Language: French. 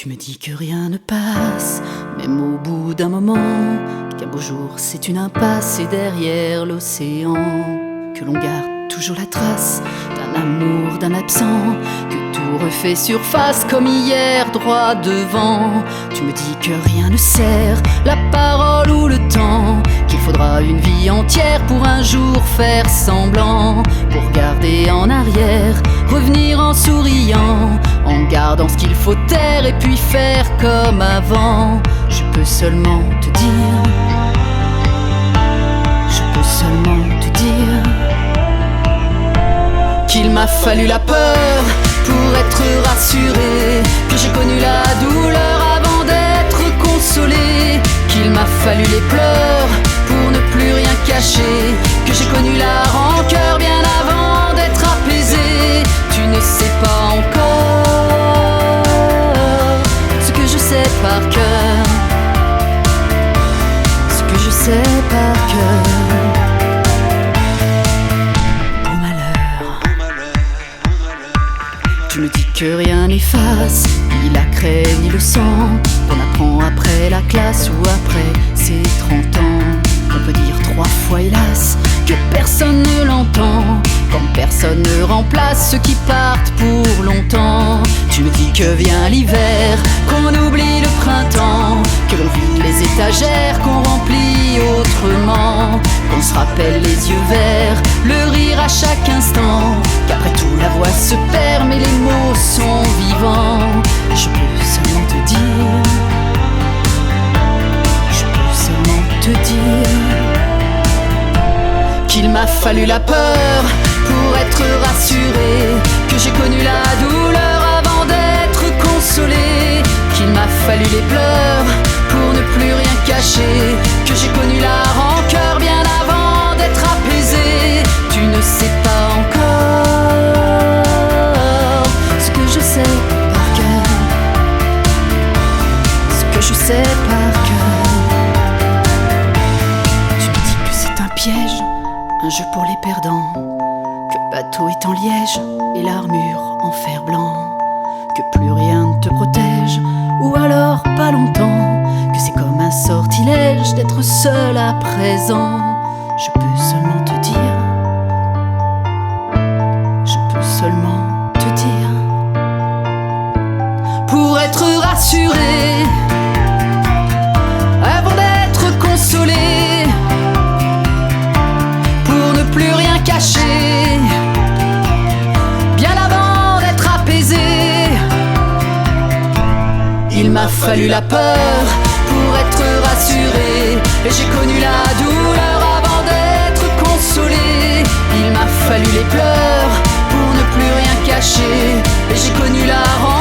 Tu me dis que rien ne passe, même au bout d'un moment, qu'un beau jour c'est une impasse et derrière l'océan, que l'on garde toujours la trace d'un amour, d'un absent, que tout refait surface comme hier droit devant. Tu me dis que rien ne sert, la parole ou le temps, qu'il faudra une vie entière pour un jour faire semblant, pour regarder en arrière, revenir en souriant, en gardant ce qu'il faut taire et puis faire comme avant. Je peux seulement te dire, je peux seulement te dire qu'il m'a fallu la peur pour être rassuré, que j'ai connu la douleur avant d'être consolé, qu'il m'a fallu les pleurs pour ne plus rien cacher, que j'ai connu la rancœur bien avant d'être apaisé. Tu ne sais pas encore ce que je sais par cœur, ce que je sais par cœur. Tu me dis que rien n'efface, ni la craie ni le sang, qu'on apprend après la classe ou après ses 30 ans. On peut dire 3 fois hélas, que personne ne l'entend, comme personne ne remplace ceux qui partent pour longtemps. Tu me dis que vient l'hiver, qu'on oublie le printemps, que l'on vide les étagères, qu'on remplit autrement, qu'on se rappelle les yeux verts, le rire à chaque instant, qu'après tout la voix se perd mais les mots sont vivants. Je peux seulement te dire, je peux seulement te dire qu'il m'a fallu la peur pour être rassuré, que j'ai connu la douleur avant d'être consolé, qu'il m'a fallu les pleurs pour ne plus rien cacher, que j'ai connu la rancœur bien avant d'être apaisé. Tu ne sais pas encore ce que je sais par cœur, ce que je sais par cœur. Tu me dis que c'est un piège, un jeu pour les perdants, que le bateau est en liège et l'armure en fer blanc, que plus rien ne te protège, ou alors pas longtemps, que c'est comme un sortilège d'être seul à présent. Je peux seulement te dire, je peux seulement te dire, pour être rassuré avant d'être consolé, pour ne plus rien cacher, bien avant d'être apaisé. Il m'a fallu la peur pour être rassuré, et j'ai connu la douleur avant d'être consolé. Il m'a fallu les pleurs pour ne plus rien cacher, et j'ai connu la rancœur